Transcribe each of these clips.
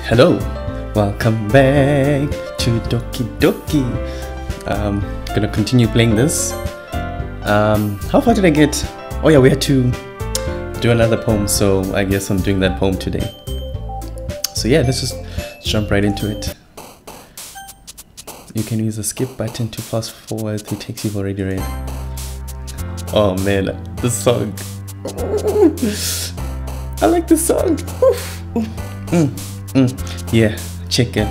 Hello, welcome back to Doki Doki. Gonna continue playing this. How far did I get? Oh yeah, we had to do another poem, so I guess I'm doing that poem today. So yeah, let's just jump right into it. You can use the skip button to fast forward through text you've already read. Oh man, this song. I like this song. Yeah, chicken.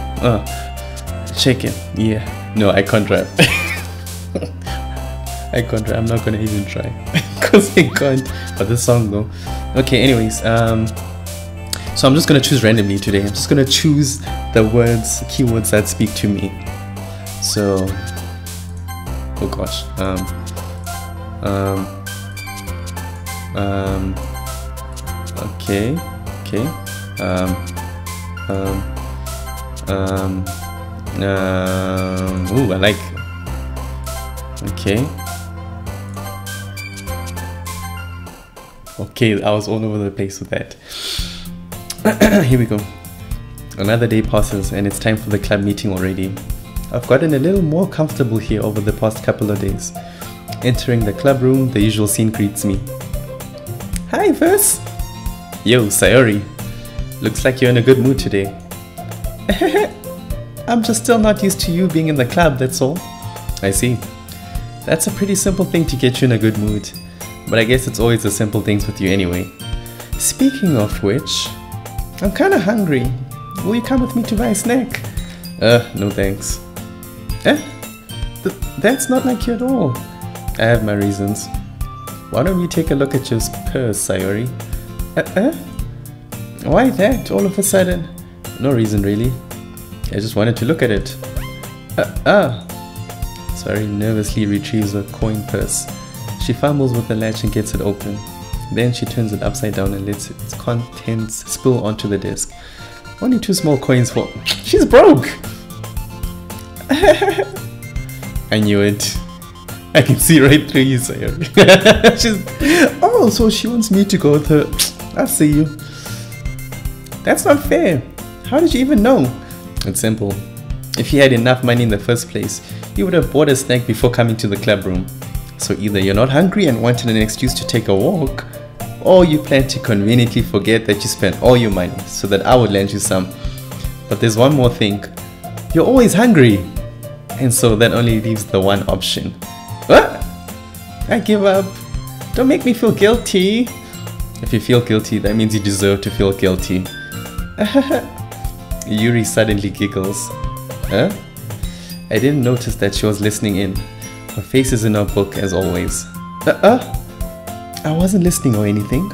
Chicken. Yeah. No, I can't rap. I can't rap. I'm not gonna even try because I can't. But this song though. Okay. Anyways, so I'm just gonna choose randomly today. I'm just gonna choose the words, keywords that speak to me. So, oh gosh. Okay. Ooh, I like. Okay, I was all over the place with that. Here we go. Another day passes and it's time for the club meeting already. I've gotten a little more comfortable here over the past couple of days. Entering the club room, the usual scene greets me. Hi, Verse! Yo, Sayori. Looks like you're in a good mood today. I'm just still not used to you being in the club, that's all. I see. That's a pretty simple thing to get you in a good mood. But I guess it's always the simple things with you anyway. Speaking of which, I'm kinda hungry. Will you come with me to buy a snack? No thanks. That's not like you at all. I have my reasons. Why don't you take a look at your purse, Sayori? Why that all of a sudden? No reason really. I just wanted to look at it. Sayori nervously retrieves her coin purse. She fumbles with the latch and gets it open. Then she turns it upside down and lets its contents spill onto the desk. Only 2 small coins for... She's broke! I knew it. I can see right through you, Sayori. Oh, so she wants me to go with her. I see you. That's not fair. How did you even know? It's simple. If you had enough money in the first place, you would have bought a snack before coming to the club room. So either you're not hungry and wanted an excuse to take a walk, or you plan to conveniently forget that you spent all your money so that I would lend you some. But there's one more thing. You're always hungry. And so that only leaves the one option. What? I give up. Don't make me feel guilty. If you feel guilty, that means you deserve to feel guilty. Yuri suddenly giggles. Huh? I didn't notice that she was listening in. Her face is in her book as always. I wasn't listening or anything.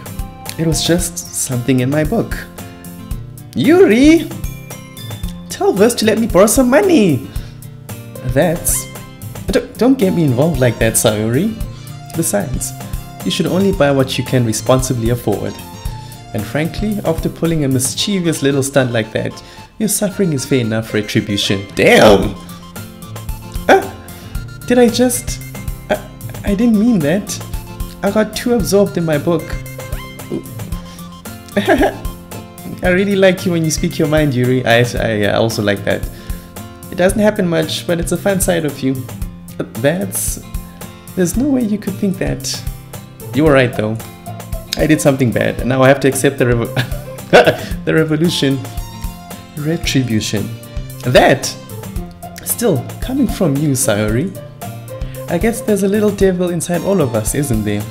It was just something in my book. Yuri! Tell Verse to let me borrow some money. Don't get me involved like that, Sayori. Besides, you should only buy what you can responsibly afford. And frankly, after pulling a mischievous little stunt like that, your suffering is fair enough retribution. Damn! Did I just... I didn't mean that. I got too absorbed in my book. I really like you when you speak your mind, Yuri. I also like that. It doesn't happen much, but it's a fun side of you. There's no way you could think that. You were right though. I did something bad, and now I have to accept the retribution. That! Still, coming from you, Sayori. I guess there's a little devil inside all of us, isn't there?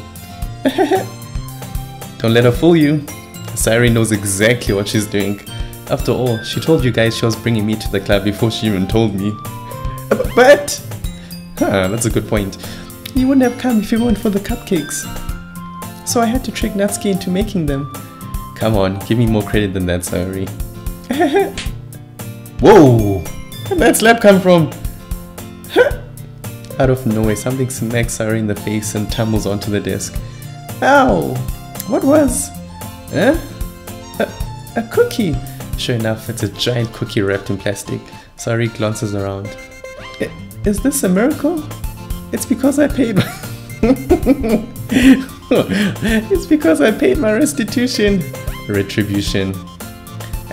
Don't let her fool you. Sayori knows exactly what she's doing. After all, she told you guys she was bringing me to the club before she even told me. But... that's a good point. You wouldn't have come if you weren't for the cupcakes. So I had to trick Natsuki into making them. Come on, give me more credit than that, Sayori. Whoa! Where'd that slap come from? Out of nowhere, something smacks Sayori in the face and tumbles onto the desk. Ow! What was? A cookie! Sure enough, it's a giant cookie wrapped in plastic. Sayori glances around. Is this a miracle? It's because I paid It's because I paid my restitution. Retribution.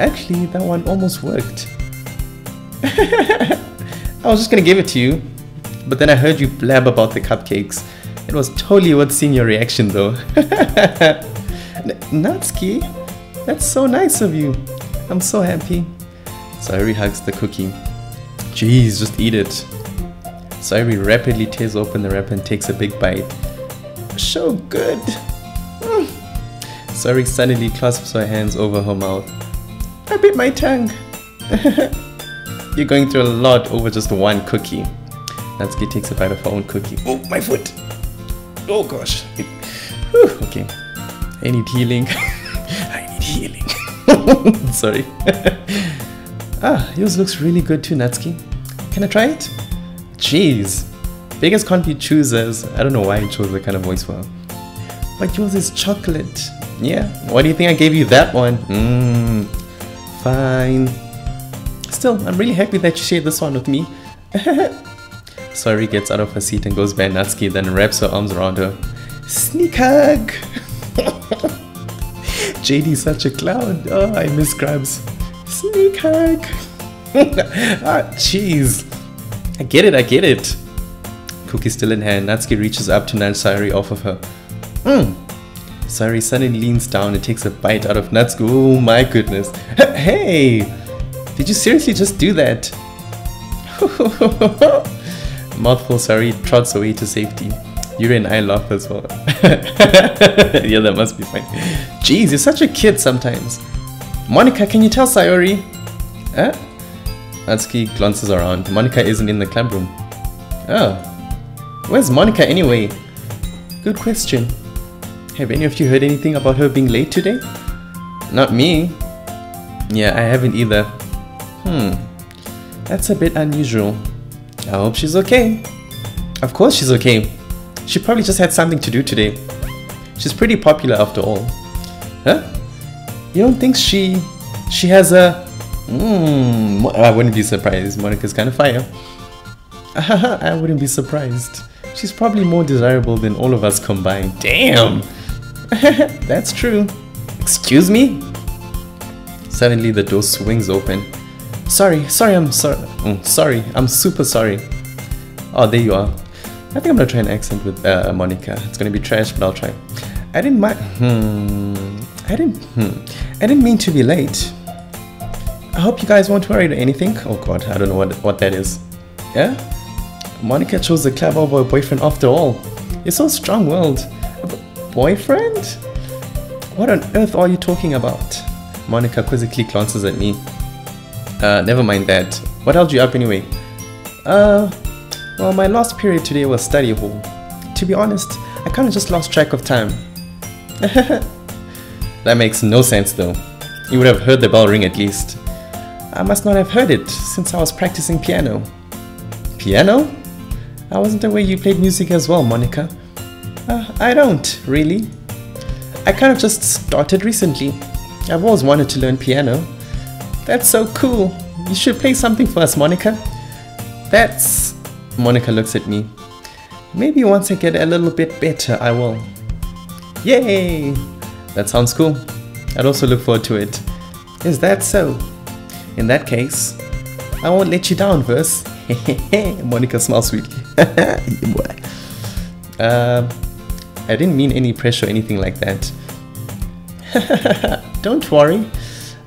Actually, that one almost worked. I was just gonna give it to you, but then I heard you blab about the cupcakes. It was totally worth seeing your reaction though. Natsuki, that's so nice of you. I'm so happy. Sayori hugs the cookie. Jeez, just eat it. Sayori rapidly tears open the wrapper and takes a big bite. So good. Sayori suddenly clasps her hands over her mouth. I bit my tongue. You're going through a lot over just one cookie. Natsuki takes a bite of her own cookie. Oh, my foot! Oh gosh. Whew, okay. I need healing. I need healing. Sorry. Yours looks really good too, Natsuki. Can I try it? Jeez. Beggars can't be choosers. I don't know why I chose that kind of voice for her. But yours is chocolate. Yeah. Why do you think I gave you that one? Fine. Still, I'm really happy that you shared this one with me. Sayori gets out of her seat and goes by Natsuki, then wraps her arms around her. Sneak hug! JD's such a clown. Oh, I miss Grabs. Sneak hug! Jeez. I get it. Cookie still in hand, Natsuki reaches up to nudge Sayori off of her. Sayori suddenly leans down and takes a bite out of Natsuki. Oh my goodness. Hey! Did you seriously just do that? Mouthful, Sayori trots away to safety. Yuri and I laugh as well. Yeah, that must be fine. Jeez, you're such a kid sometimes. Monika, can you tell Sayori? Huh? Natsuki glances around. Monika isn't in the club room. Oh. Where's Monika anyway? Good question. Have any of you heard anything about her being late today? Not me. Yeah, I haven't either. That's a bit unusual. I hope she's okay. Of course she's okay. She probably just had something to do today. She's pretty popular after all. Huh? You don't think she has a... I wouldn't be surprised. Monika's kind of fire. I wouldn't be surprised. She's probably more desirable than all of us combined. Damn! That's true. Excuse me? Suddenly the door swings open. Sorry, I'm super sorry. Oh, there you are. I think I'm gonna try an accent with Monika. It's gonna be trash, but I'll try. I didn't mean to be late. I hope you guys won't worry or anything. Oh god, I don't know what that is. Yeah? Monika chose the club over a boyfriend after all. You're so strong-willed. Boyfriend? What on earth are you talking about? Monika quizzically glances at me. Never mind that. What held you up anyway? Well, my last period today was study hall. To be honest, I kinda just lost track of time. That makes no sense though. You would have heard the bell ring at least. I must not have heard it since I was practicing piano. Piano? I wasn't aware you played music as well, Monika. I don't, really. I kind of just started recently. I've always wanted to learn piano. That's so cool. You should play something for us, Monika. That's... Monika looks at me. Maybe once I get a little bit better, I will. Yay! That sounds cool. I'd also look forward to it. Is that so? In that case, I won't let you down, Verse. Monika smiles sweetly. I didn't mean any pressure or anything like that. Don't worry.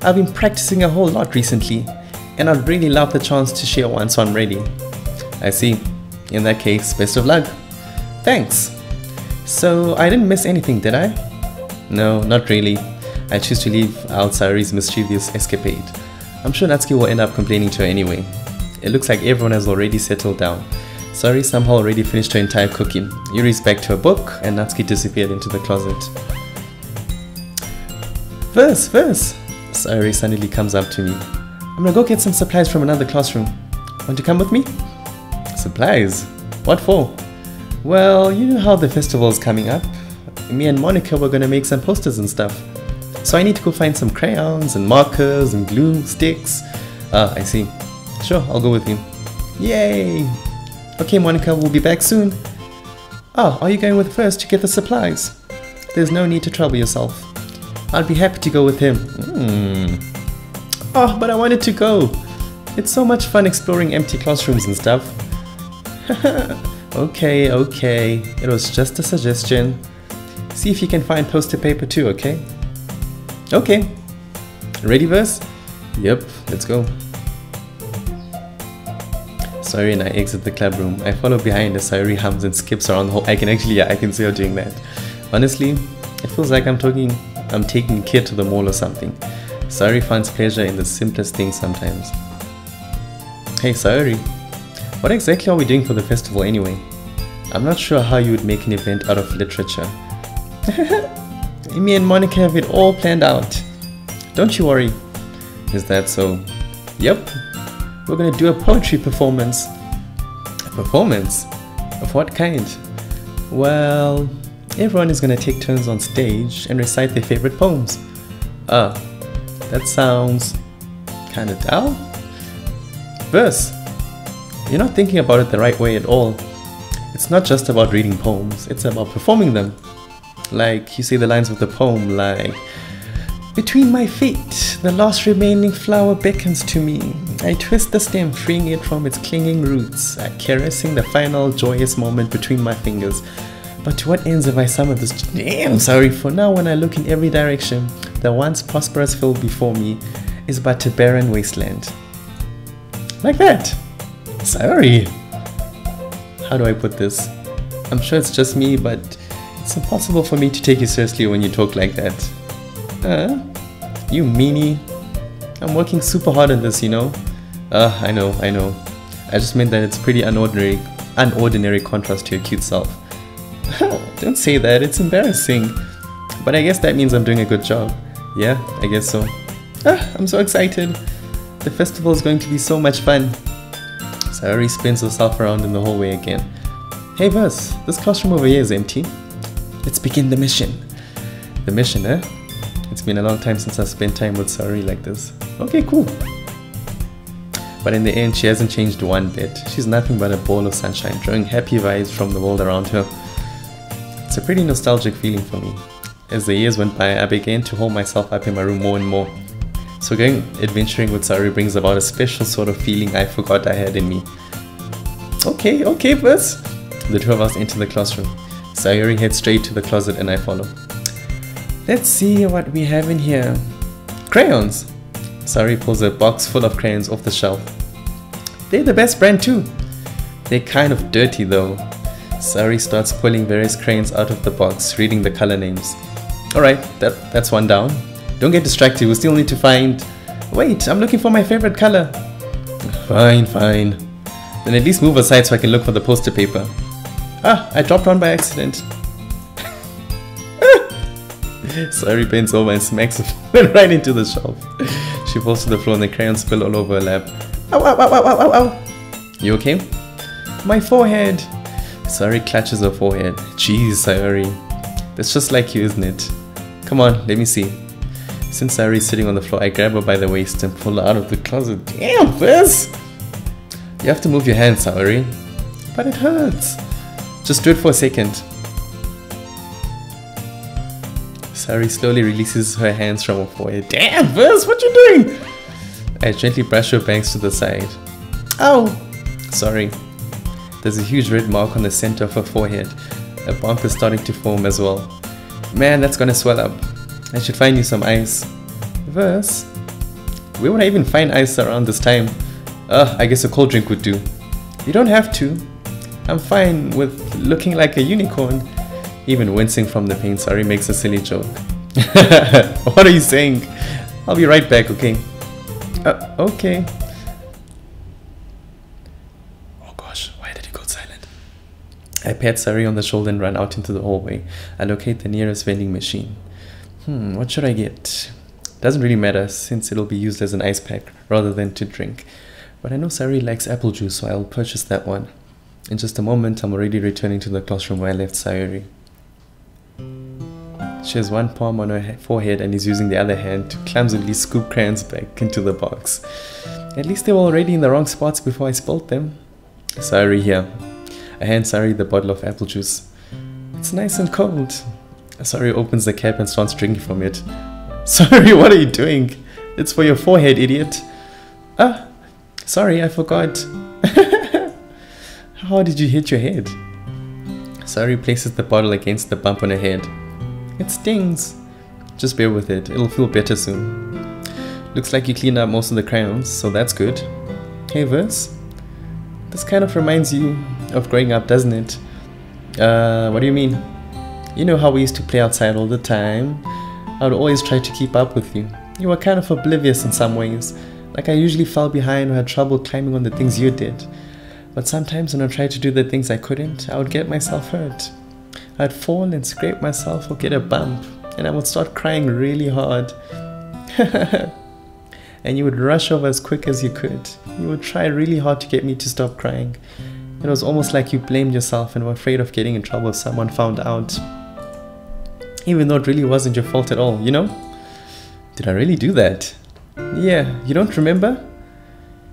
I've been practicing a whole lot recently, and I'd really love the chance to share one, so I'm ready. I see. In that case, best of luck. Thanks. So, I didn't miss anything, did I? No, not really. I choose to leave out Sayori's mischievous escapade. I'm sure Natsuki will end up complaining to her anyway. It looks like everyone has already settled down. Sayori somehow already finished her entire cooking. Yuri's back to her book, and Natsuki disappeared into the closet. Verse! Sayori suddenly comes up to me. I'm gonna go get some supplies from another classroom. Want to come with me? Supplies? What for? Well, you know how the festival's coming up. Me and Monika were gonna make some posters and stuff. So I need to go find some crayons and markers and glue sticks. Ah, I see. Sure, I'll go with you. Yay! Okay, Monika, we'll be back soon. Ah, are you going with First to get the supplies? There's no need to trouble yourself. I'll be happy to go with him. Oh, but I wanted to go. It's so much fun exploring empty classrooms and stuff. Okay, okay. It was just a suggestion. See if you can find poster paper too, okay? Okay. Ready, verse? Yep, let's go. Sayori and I exit the club room. I follow behind as Sayori hums and skips around the whole. I can see her doing that. Honestly, it feels like I'm taking a kid to the mall or something. Sayori finds pleasure in the simplest things sometimes. Hey Sayori, what exactly are we doing for the festival anyway? I'm not sure how you would make an event out of literature. Me and Monika have it all planned out. Don't you worry. Is that so? Yep. We're gonna do a poetry performance. A performance? Of what kind? Well, everyone is gonna take turns on stage and recite their favorite poems. That sounds kinda dull. Verse. You're not thinking about it the right way at all. It's not just about reading poems, it's about performing them. Like, you say the lines of the poem like, between my feet, the last remaining flower beckons to me. I twist the stem, freeing it from its clinging roots, caressing the final joyous moment between my fingers. But to what ends have I summoned this? Damn, sorry, for now when I look in every direction, the once prosperous field before me is but a barren wasteland. Like that. Sorry. How do I put this? I'm sure it's just me, but it's impossible for me to take you seriously when you talk like that. You meanie. I'm working super hard on this, you know? I know. I just meant that it's pretty unordinary contrast to your cute self. Don't say that, it's embarrassing. But I guess that means I'm doing a good job. Yeah, I guess so. I'm so excited. The festival is going to be so much fun. Sayori spins herself around in the hallway again. Hey Verse, this classroom over here is empty. Let's begin the mission. The mission, eh? It's been a long time since I spent time with Sayori like this. Okay, cool. But in the end, she hasn't changed one bit. She's nothing but a ball of sunshine, drawing happy vibes from the world around her. It's a pretty nostalgic feeling for me. As the years went by, I began to hold myself up in my room more and more. So going adventuring with Sayori brings about a special sort of feeling I forgot I had in me. Okay, Verse. The two of us enter the classroom. Sayori heads straight to the closet and I follow. Let's see what we have in here. Crayons! Sayori pulls a box full of crayons off the shelf. They're the best brand too. They're kind of dirty though. Sayori starts pulling various crayons out of the box, reading the color names. Alright, that's one down. Don't get distracted, we still need to find... Wait, I'm looking for my favorite color. Fine. Then at least move aside so I can look for the poster paper. I dropped one by accident. Sayori bends over and smacks it right into the shelf. She falls to the floor and the crayons spill all over her lap. Ow. You okay? My forehead. Sayori clutches her forehead. Jeez, Sayori. That's just like you, isn't it? Come on, let me see. Since Sayori is sitting on the floor, I grab her by the waist and pull her out of the closet. Damn, Fizz! You have to move your hands, Sayori. But it hurts. Just do it for a second. Sayori slowly releases her hands from her forehead. Damn, Fizz, what you doing? I gently brush her bangs to the side. Ow! Sorry. There's a huge red mark on the center of her forehead. A bump is starting to form as well. Man, that's gonna swell up. I should find you some ice. Verse? Where would I even find ice around this time? I guess a cold drink would do. You don't have to. I'm fine with looking like a unicorn. Even wincing from the pain, Sayori makes a silly joke. What are you saying? I'll be right back, okay? Okay. Oh gosh, why did it go silent? I pat Sayori on the shoulder and run out into the hallway. I locate the nearest vending machine. What should I get? Doesn't really matter since it'll be used as an ice pack rather than to drink. But I know Sayori likes apple juice, so I'll purchase that one. In just a moment, I'm already returning to the classroom where I left Sayori. She has one palm on her forehead and is using the other hand to clumsily scoop crayons back into the box. At least they were already in the wrong spots before I spilled them. Sayori here. I hand Sayori the bottle of apple juice. It's nice and cold. Sayori opens the cap and starts drinking from it. Sayori, what are you doing? It's for your forehead, idiot. Ah, sorry, I forgot. How did you hit your head? Sayori places the bottle against the bump on her head. It stings. Just bear with it, it'll feel better soon. Looks like you cleaned up most of the crayons, so that's good. Hey Verse, this kind of reminds you of growing up, doesn't it? What do you mean? You know how we used to play outside all the time? I would always try to keep up with you. You were kind of oblivious in some ways. Like I usually fell behind or had trouble climbing on the things you did. But sometimes when I tried to do the things I couldn't, I would get myself hurt. I'd fall and scrape myself or get a bump, and I would start crying really hard. And you would rush over as quick as you could. You would try really hard to get me to stop crying. It was almost like you blamed yourself and were afraid of getting in trouble if someone found out. Even though it really wasn't your fault at all, you know? Did I really do that? Yeah, you don't remember?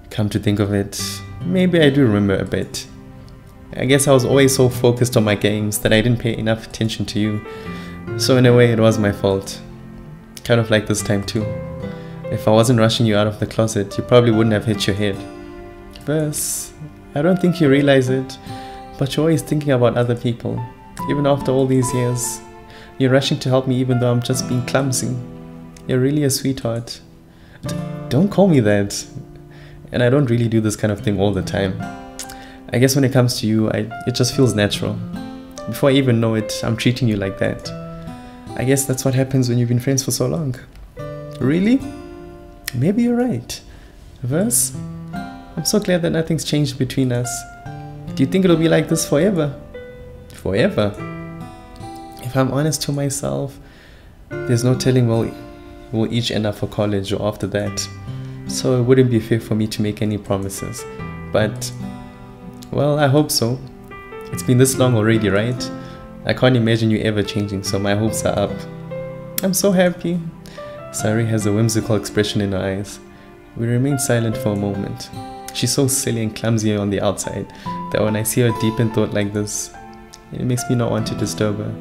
Come to think of it, maybe I do remember a bit. I guess I was always so focused on my games that I didn't pay enough attention to you. So in a way it was my fault. Kind of like this time too. If I wasn't rushing you out of the closet, you probably wouldn't have hit your head. Verse, I don't think you realize it, but you're always thinking about other people. Even after all these years, you're rushing to help me even though I'm just being clumsy. You're really a sweetheart. Don't call me that. And I don't really do this kind of thing all the time. I guess when it comes to you, it just feels natural. Before I even know it, I'm treating you like that. I guess that's what happens when you've been friends for so long. Really? Maybe you're right. Verse, I'm so glad that nothing's changed between us. Do you think it'll be like this forever? Forever? If I'm honest to myself, there's no telling we'll each end up for college or after that. So it wouldn't be fair for me to make any promises. But, well, I hope so. It's been this long already, right? I can't imagine you ever changing, so my hopes are up. I'm so happy. Sayori has a whimsical expression in her eyes. We remain silent for a moment. She's so silly and clumsy on the outside that when I see her deep in thought like this, it makes me not want to disturb her.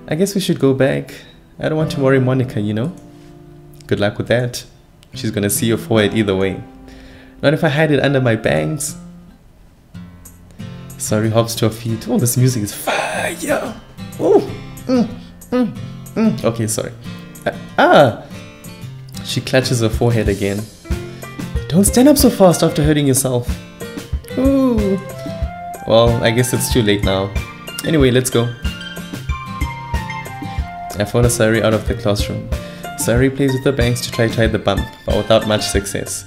I guess we should go back. I don't want to worry Monika, you know? Good luck with that. She's gonna see your forehead either way. Not if I hide it under my bangs. Sayori hops to her feet. Oh, this music is fire! Oh! Okay, sorry. She clutches her forehead again. Don't stand up so fast after hurting yourself. Ooh. Well, I guess it's too late now. Anyway, let's go. I follow Sayori out of the classroom. Sayori plays with her bangs to try to hide the bump, but without much success.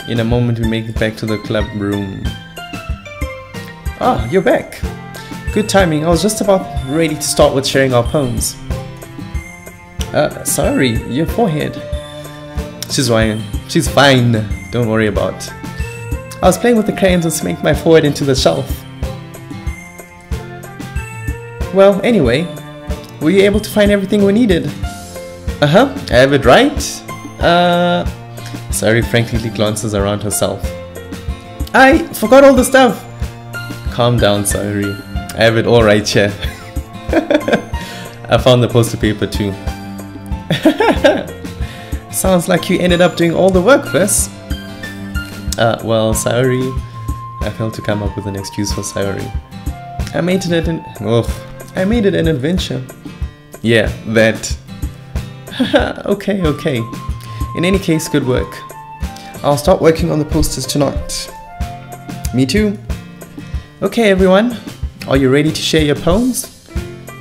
In a moment, we make it back to the club room. Ah, you're back. Good timing. I was just about ready to start with sharing our poems. Sorry, your forehead. She's fine. She's fine. Don't worry about it. I was playing with the crayons and smacked my forehead into the shelf. Well, anyway, were you able to find everything we needed? I have it right. Sayori frankly glances around herself. I forgot all the stuff. Calm down, Sayori. I have it all right here. I found the poster paper too. Sounds like you ended up doing all the work, Verse. Well, Sayori, I failed to come up with an excuse for Sayori. I made it an adventure. Yeah, that. Okay. In any case, good work. I'll start working on the posters tonight. Me too. Okay, everyone. Are you ready to share your poems?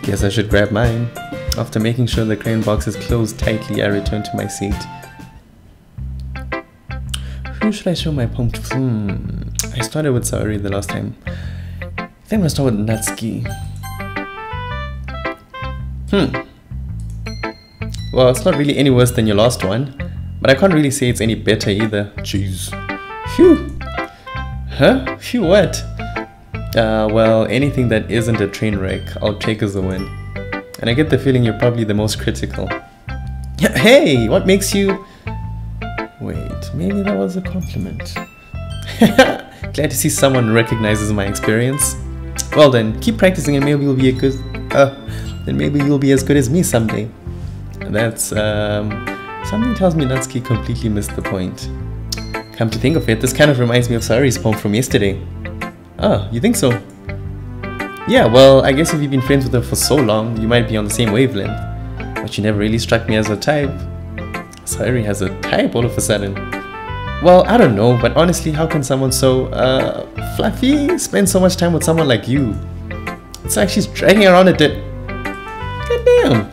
Guess I should grab mine. After making sure the crayon box is closed tightly, I return to my seat. Who should I show my poem to? I started with Sayori the last time. I think I'm gonna start with Natsuki. Well, it's not really any worse than your last one, but I can't really say it's any better either. Jeez. Phew. Huh? Phew, what? Well, anything that isn't a train wreck, I'll take as a win. And I get the feeling you're probably the most critical. Hey, what makes you... Wait, maybe that was a compliment. Glad to see someone recognizes my experience. Well then, keep practicing and maybe you'll be maybe you'll be as good as me someday. And that's Something tells me Natsuki completely missed the point. Come to think of it, this kind of reminds me of Sayori's poem from yesterday. Oh, you think so? Yeah, well, I guess if you've been friends with her for so long, you might be on the same wavelength. But you never really struck me as a type. Sayori has a type all of a sudden. Well, I don't know, but honestly, how can someone so, fluffy spend so much time with someone like you? It's like she's dragging around a bit. Goddamn!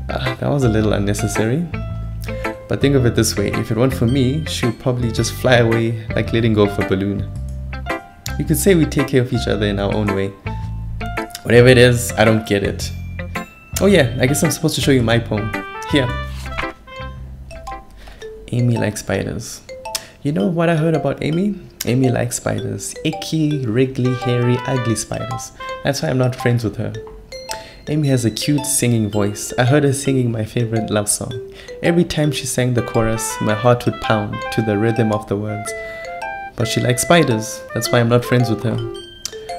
That was a little unnecessary. But think of it this way, if it weren't for me, she would probably just fly away like letting go of a balloon. You could say we take care of each other in our own way. Whatever it is, I don't get it. Oh yeah, I guess I'm supposed to show you my poem. Here. Amy likes spiders. You know what I heard about Amy? Amy likes spiders. Icky, wriggly, hairy, ugly spiders. That's why I'm not friends with her. Amy has a cute singing voice. I heard her singing my favorite love song. Every time she sang the chorus, my heart would pound to the rhythm of the words. But she likes spiders. That's why I'm not friends with her.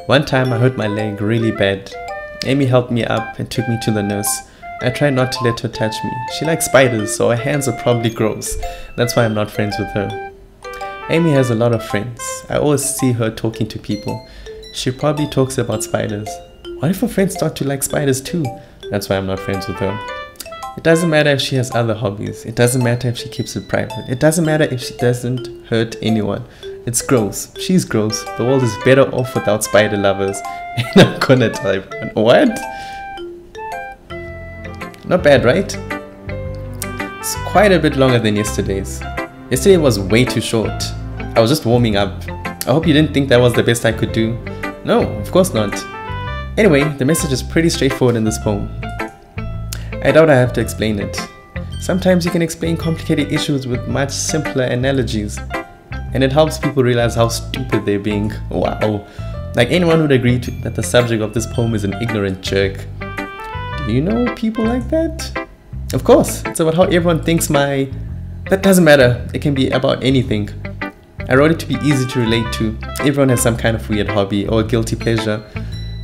One time I hurt my leg really bad. Amy helped me up and took me to the nurse. I tried not to let her touch me. She likes spiders, so her hands are probably gross. That's why I'm not friends with her. Amy has a lot of friends. I always see her talking to people. She probably talks about spiders. What if her friends start to like spiders too? That's why I'm not friends with her. It doesn't matter if she has other hobbies. It doesn't matter if she keeps it private. It doesn't matter if she doesn't hurt anyone. It's gross. She's gross. The world is better off without spider lovers. And I'm gonna tell everyone. What? Not bad, right? It's quite a bit longer than yesterday's. Yesterday was way too short. I was just warming up. I hope you didn't think that was the best I could do. No, of course not. Anyway, the message is pretty straightforward in this poem. I doubt I have to explain it. Sometimes you can explain complicated issues with much simpler analogies, and it helps people realize how stupid they're being. Wow. Like anyone would agree that the subject of this poem is an ignorant jerk. Do you know people like that? Of course, it's about how everyone thinks That doesn't matter, it can be about anything. I wrote it to be easy to relate to. Everyone has some kind of weird hobby or guilty pleasure.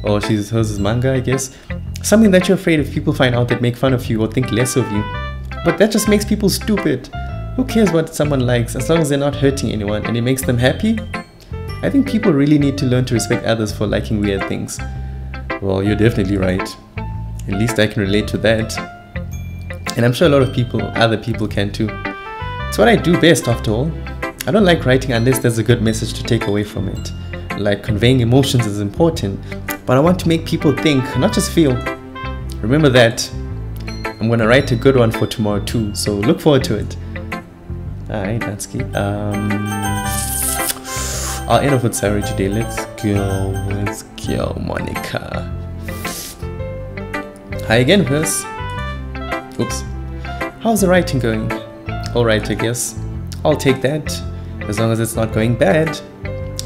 Or hers is manga, I guess. Something that you're afraid if people find out that make fun of you or think less of you. But that just makes people stupid. Who cares what someone likes as long as they're not hurting anyone and it makes them happy? I think people really need to learn to respect others for liking weird things. Well, you're definitely right. At least I can relate to that. And I'm sure a lot of other people can too. It's what I do best after all. I don't like writing unless there's a good message to take away from it. Like conveying emotions is important, but I want to make people think, not just feel. Remember that. I'm gonna write a good one for tomorrow too, so look forward to it. Alright, Natsuki. I'll end off with Sayori today. Let's go, Monika. Hi again, verse. Oops. How's the writing going? Alright, I guess. I'll take that, as long as it's not going bad.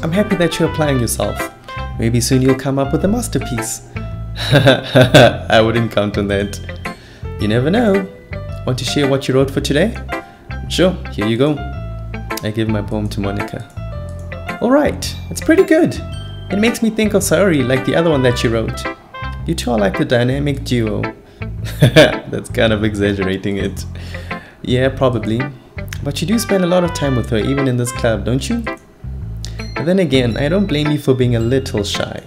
I'm happy that you're applying yourself. Maybe soon you'll come up with a masterpiece. I wouldn't count on that. You never know. Want to share what you wrote for today? Sure, here you go. I give my poem to Monika. Alright, it's pretty good. It makes me think of Sayori like the other one that she wrote. You two are like a dynamic duo. That's kind of exaggerating it. Yeah, probably. But you do spend a lot of time with her even in this club, don't you? But then again, I don't blame you for being a little shy.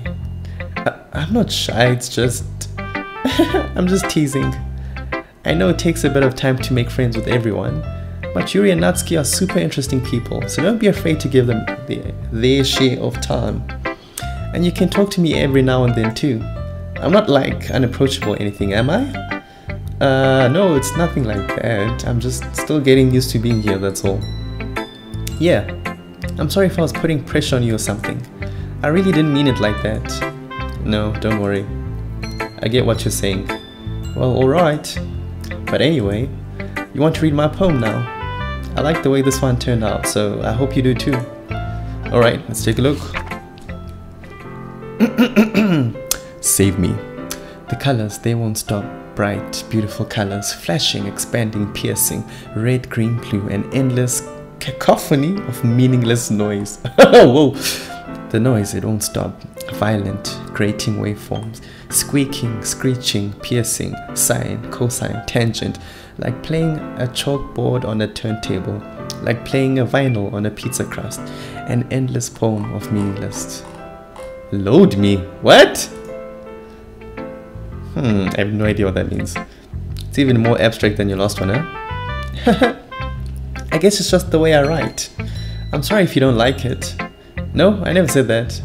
I'm not shy, it's just... I'm just teasing. I know it takes a bit of time to make friends with everyone, but Yuri and Natsuki are super interesting people, so don't be afraid to give them their share of time. And you can talk to me every now and then too. I'm not like unapproachable or anything, am I? No, it's nothing like that. I'm just still getting used to being here, that's all. Yeah, I'm sorry if I was putting pressure on you or something. I really didn't mean it like that. No, don't worry. I get what you're saying. Well, alright. But anyway, you want to read my poem now? I like the way this one turned out, so I hope you do too. Alright, let's take a look. Save me. The colors, they won't stop. Bright, beautiful colors, flashing, expanding, piercing, red, green, blue, an endless cacophony of meaningless noise. Whoa! the noise, it won't stop. Violent, grating waveforms, squeaking, screeching, piercing, sine, cosine, tangent, like playing a chalkboard on a turntable, like playing a vinyl on a pizza crust, an endless poem of meaningless. Load me? What? I have no idea what that means. It's even more abstract than your last one, huh? I guess it's just the way I write. I'm sorry if you don't like it. No, I never said that.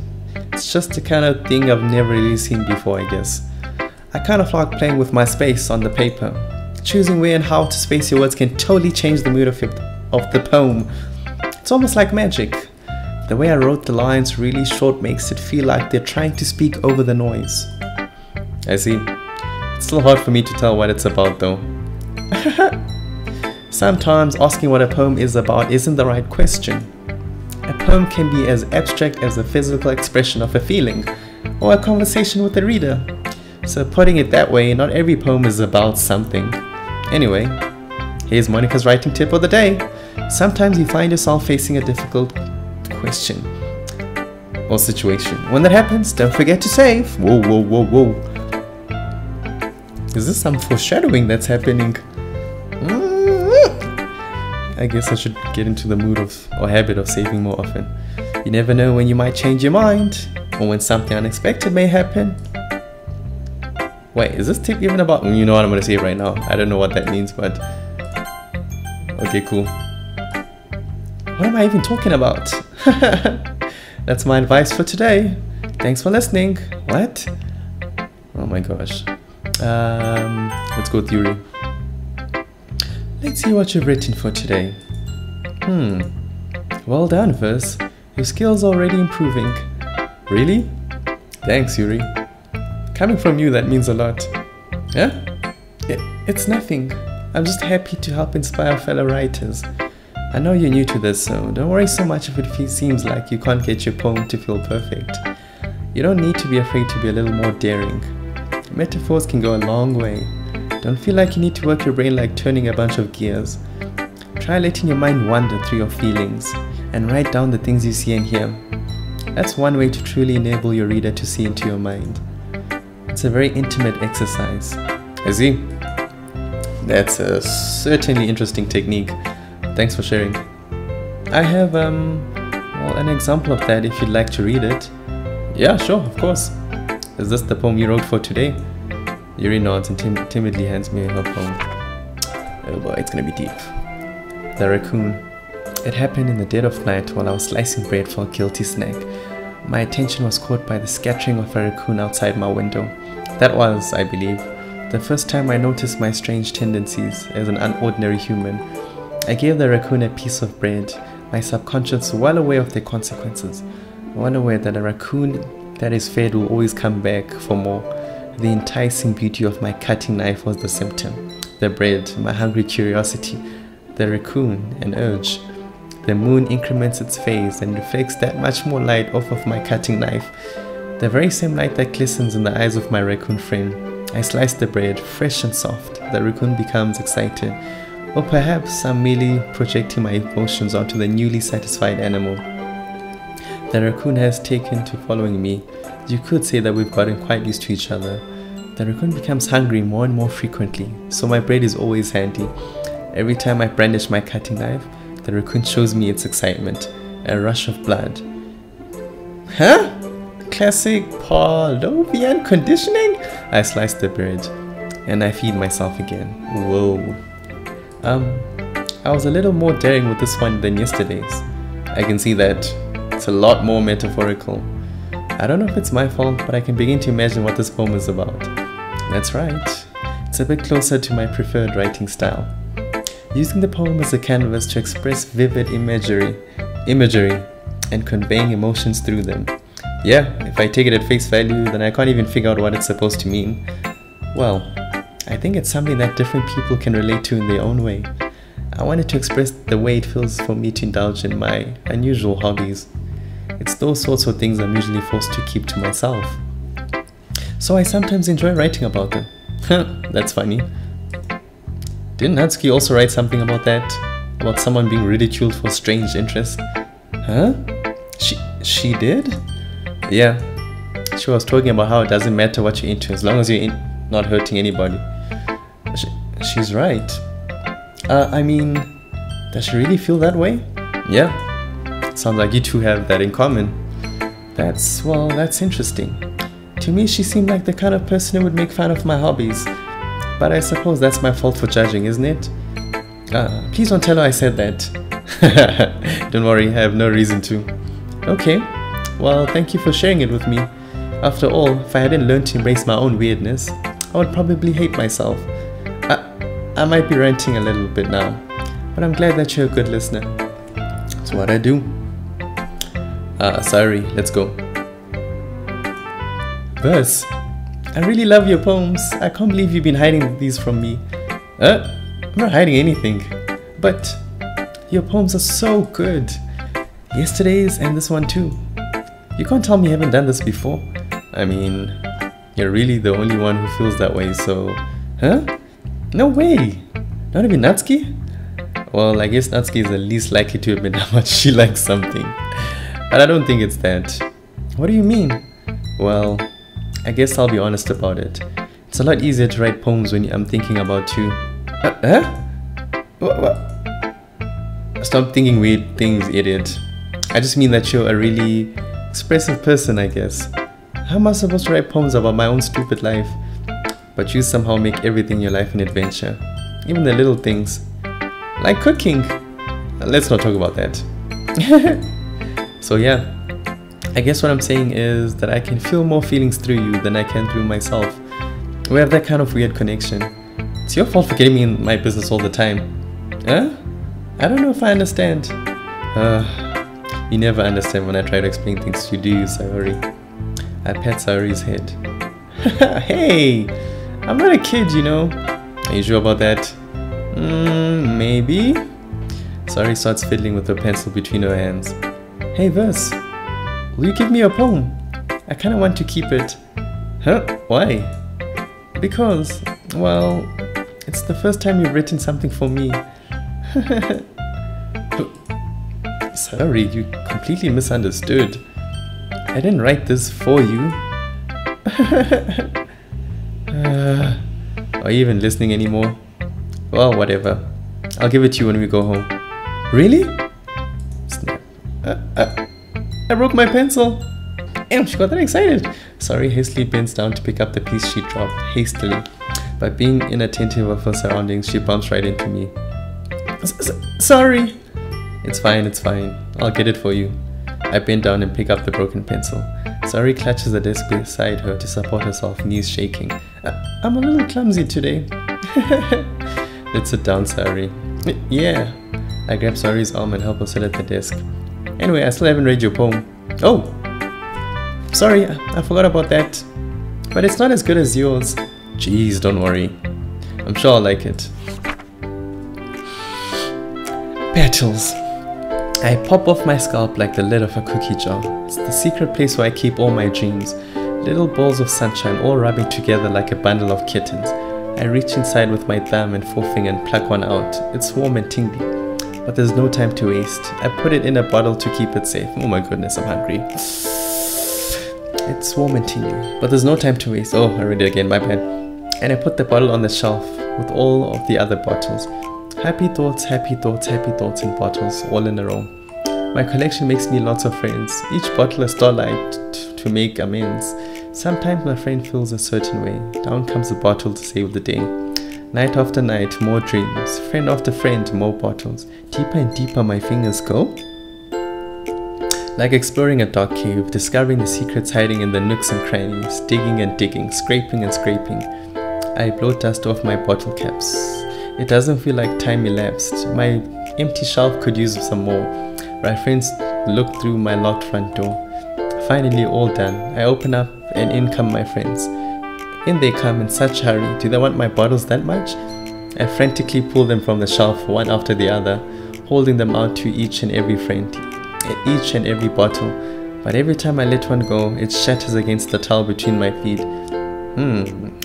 It's just the kind of thing I've never really seen before, I guess. I kind of like playing with my space on the paper. Choosing where and how to space your words can totally change the mood of the poem. It's almost like magic. The way I wrote the lines really short makes it feel like they're trying to speak over the noise. I see. It's still hard for me to tell what it's about though. Sometimes asking what a poem is about isn't the right question. A poem can be as abstract as a physical expression of a feeling, or a conversation with the reader. So putting it that way, not every poem is about something. Anyway, here's Monika's writing tip of the day. Sometimes you find yourself facing a difficult question or situation. When that happens, don't forget to save. Whoa, whoa, whoa, whoa. Is this some foreshadowing that's happening? I guess I should get into the mood of or habit of saving more often. You never know when you might change your mind, or when something unexpected may happen. Wait, is this tip even about? You know what I'm gonna say right now. I don't know what that means, but okay, cool. What am I even talking about? That's my advice for today. Thanks for listening. What? Oh my gosh. Let's go with Yuri. Let's see what you've written for today. Well done, verse. Your skills are already improving. Really? Thanks, Yuri. Coming from you, that means a lot. Yeah? It's nothing. I'm just happy to help inspire fellow writers. I know you're new to this, so don't worry so much if it seems like you can't get your poem to feel perfect. You don't need to be afraid to be a little more daring. Metaphors can go a long way. Don't feel like you need to work your brain like turning a bunch of gears. Try letting your mind wander through your feelings and write down the things you see and hear. That's one way to truly enable your reader to see into your mind. It's a very intimate exercise. I see. That's a certainly interesting technique. Thanks for sharing. I have well, an example of that if you'd like to read it. Yeah, sure, of course. Is this the poem you wrote for today? Yuri nods and timidly hands me her poem. Oh boy, it's gonna be deep. The raccoon. It happened in the dead of night while I was slicing bread for a guilty snack. My attention was caught by the scattering of a raccoon outside my window. That was, I believe, the first time I noticed my strange tendencies as an unordinary human. I gave the raccoon a piece of bread, my subconscious well aware of the consequences, well aware that a raccoon that is fed will always come back for more. The enticing beauty of my cutting knife was the symptom. The bread, my hungry curiosity. The raccoon, an urge. The moon increments its phase and reflects that much more light off of my cutting knife. The very same light that glistens in the eyes of my raccoon friend. I slice the bread, fresh and soft. The raccoon becomes excited. Or perhaps I'm merely projecting my emotions onto the newly satisfied animal. The raccoon has taken to following me. You could say that we've gotten quite used to each other. The raccoon becomes hungry more and more frequently, so my bread is always handy. Every time I brandish my cutting knife, the raccoon shows me its excitement, a rush of blood. Huh? Classic Pavlovian conditioning? I slice the bread, and I feed myself again. Whoa. I was a little more daring with this one than yesterday's. I can see that. It's a lot more metaphorical. I don't know if it's my fault, but I can begin to imagine what this poem is about. That's right. It's a bit closer to my preferred writing style. Using the poem as a canvas to express vivid imagery and conveying emotions through them. Yeah, if I take it at face value, then I can't even figure out what it's supposed to mean. Well, I think it's something that different people can relate to in their own way. I wanted to express the way it feels for me to indulge in my unusual hobbies. It's those sorts of things I'm usually forced to keep to myself. So I sometimes enjoy writing about them. That's funny. Didn't Natsuki also write something about that? About someone being ridiculed for strange interests? Huh? She did? Yeah, she was talking about how it doesn't matter what you're into as long as you're not hurting anybody. She's right. I mean, does she really feel that way? Yeah, sounds like you two have that in common. That's interesting. To me, she seemed like the kind of person who would make fun of my hobbies. But I suppose that's my fault for judging, isn't it? Please don't tell her I said that. Don't worry, I have no reason to. Okay, well, thank you for sharing it with me. After all, if I hadn't learned to embrace my own weirdness, I would probably hate myself. I might be ranting a little bit now, but I'm glad that you're a good listener. That's what I do. Sorry, let's go. Verse. I really love your poems. I can't believe you've been hiding these from me. I'm not hiding anything, but your poems are so good. Yesterday's and this one too. You can't tell me you haven't done this before. I mean, you're really the only one who feels that way, so... Huh? No way! Not even Natsuki? Well, I guess Natsuki is the least likely to admit how much she likes something. But I don't think it's that. What do you mean? Well, I guess I'll be honest about it. It's a lot easier to write poems when I'm thinking about you. What? Stop thinking weird things, idiot. I just mean that you're a really expressive person, I guess. How am I supposed to write poems about my own stupid life? But you somehow make everything in your life an adventure. Even the little things. Like cooking. Let's not talk about that. So yeah. I guess what I'm saying is that I can feel more feelings through you than I can through myself. We have that kind of weird connection. It's your fault for getting me in my business all the time. Huh? I don't know if I understand. You never understand when I try to explain things to you, do you, Sayori? I pat Sayori's head. Hey! I'm not a kid, you know. Are you sure about that? Maybe? Sayori starts fiddling with her pencil between her hands. Hey, Verse. Will you give me a poem? I kinda want to keep it. Huh? Why? Because, well, it's the first time you've written something for me. Sorry, you completely misunderstood. I didn't write this for you. Are you even listening anymore? Well, whatever. I'll give it to you when we go home. Really? Snap. I broke my pencil. Damn, she got that excited. Sorry hastily bends down to pick up the piece she dropped hastily. By being inattentive of her surroundings, she bumps right into me. Sorry. It's fine, it's fine. I'll get it for you. I bend down and pick up the broken pencil. Sayori clutches the desk beside her to support herself, knees shaking. I'm a little clumsy today. Let's sit down, Sayori. Yeah. I grab Sayori's arm and help her sit at the desk. Anyway, I still haven't read your poem. Oh! Sorry, I forgot about that. But it's not as good as yours. Jeez, don't worry. I'm sure I'll like it. Petals. I pop off my scalp like the lid of a cookie jar. It's the secret place where I keep all my dreams. Little balls of sunshine all rubbing together like a bundle of kittens. I reach inside with my thumb and forefinger and pluck one out. It's warm and tingly. But there's no time to waste. I put it in a bottle to keep it safe. Oh my goodness, I'm hungry. It's warm and tingly. But there's no time to waste. Oh, I read it again, my bad. And I put the bottle on the shelf with all of the other bottles. Happy thoughts, happy thoughts, happy thoughts in bottles, all in a row. My collection makes me lots of friends, each bottle a starlight to make amends. Sometimes my friend feels a certain way, down comes the bottle to save the day. Night after night, more dreams, friend after friend, more bottles. Deeper and deeper my fingers go. Like exploring a dark cave, discovering the secrets hiding in the nooks and crannies, digging and digging, scraping and scraping. I blow dust off my bottle caps. It doesn't feel like time elapsed. My empty shelf could use some more. My friends look through my locked front door. Finally all done. I open up and in come my friends. In they come in such hurry. Do they want my bottles that much? I frantically pull them from the shelf one after the other, holding them out to each and every friend, each and every bottle. But every time I let one go, it shatters against the towel between my feet.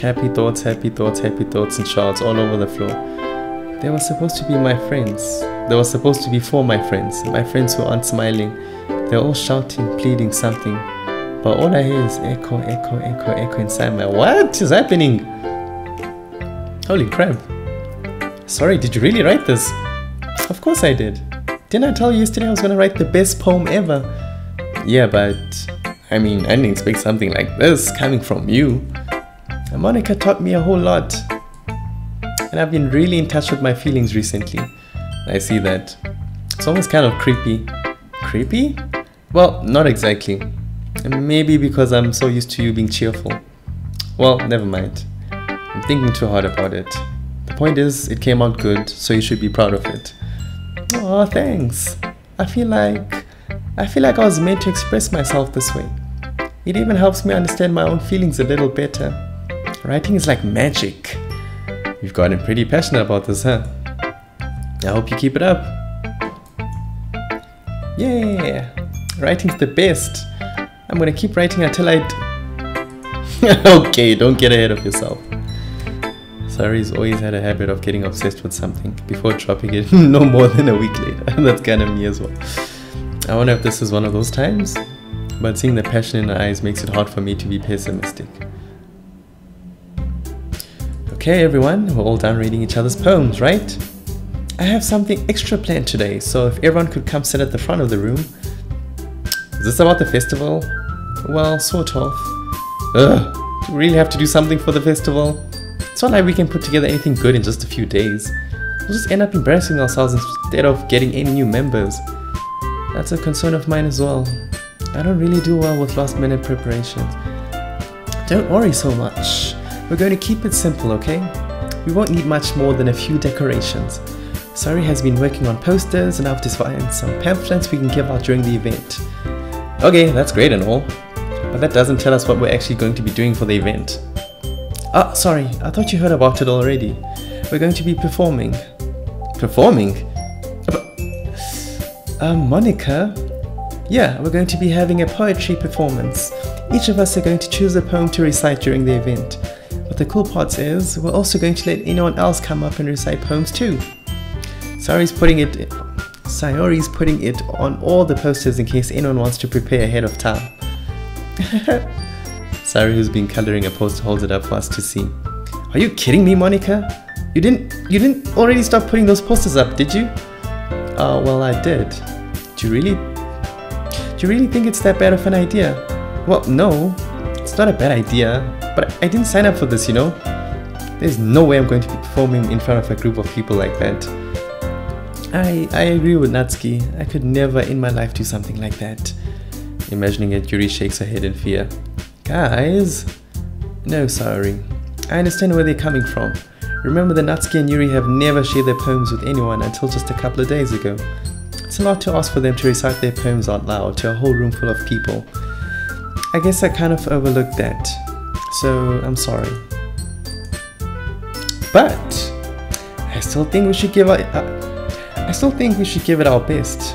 Happy thoughts, happy thoughts, happy thoughts and shards all over the floor. They were supposed to be my friends. They were supposed to be for my friends who aren't smiling. They're all shouting, pleading something. but all I hear is echo, echo, echo, echo inside my... What is happening? Holy crap. Sorry, did you really write this? Of course I did. Didn't I tell you yesterday I was gonna write the best poem ever? Yeah, but I mean, I didn't expect something like this coming from you. And Monika taught me a whole lot. And I've been really in touch with my feelings recently. I see that. It's almost kind of creepy. Creepy? Well, not exactly. Maybe because I'm so used to you being cheerful. Well, never mind. I'm thinking too hard about it. The point is, it came out good, so you should be proud of it. Oh, thanks. I feel like I was meant to express myself this way. It even helps me understand my own feelings a little better. Writing is like magic. You've gotten pretty passionate about this, huh? I hope you keep it up. Yeah, writing's the best. I'm gonna keep writing until Okay, don't get ahead of yourself. Sayori's always had a habit of getting obsessed with something before dropping it no more than a week later. That's kind of me as well. I wonder if this is one of those times, but seeing the passion in her eyes makes it hard for me to be pessimistic. Okay everyone, we're all done reading each other's poems, right? I have something extra planned today, so if everyone could come sit at the front of the room. Is this about the festival? Well, sort of. Ugh, do we really have to do something for the festival? It's not like we can put together anything good in just a few days. We'll just end up embarrassing ourselves instead of getting any new members. That's a concern of mine as well. I don't really do well with last minute preparations. Don't worry so much. We're going to keep it simple, okay? We won't need much more than a few decorations. Sayori has been working on posters and I've designed some pamphlets we can give out during the event. Okay, that's great and all, but that doesn't tell us what we're actually going to be doing for the event. Ah, sorry, I thought you heard about it already. We're going to be performing. Performing? Monika? Yeah, we're going to be having a poetry performance. Each of us are going to choose a poem to recite during the event. But the cool part is, we're also going to let anyone else come up and recite poems too. Sayori's putting it on all the posters in case anyone wants to prepare ahead of time. Sayori, who's been coloring a poster, holds it up for us to see. Are you kidding me, Monika? You didn't already start putting those posters up, did you? Well, I did. Do you really think it's that bad of an idea? Well, no, it's not a bad idea, but I didn't sign up for this, you know? There's no way I'm going to be performing in front of a group of people like that. I agree with Natsuki. I could never in my life do something like that. Imagining it, Yuri shakes her head in fear. Guys? No, Sayori. I understand where they're coming from. Remember that Natsuki and Yuri have never shared their poems with anyone until just a couple of days ago. It's a lot to ask for them to recite their poems out loud to a whole room full of people. I guess I kind of overlooked that, so I'm sorry. But I still think we should give it our best.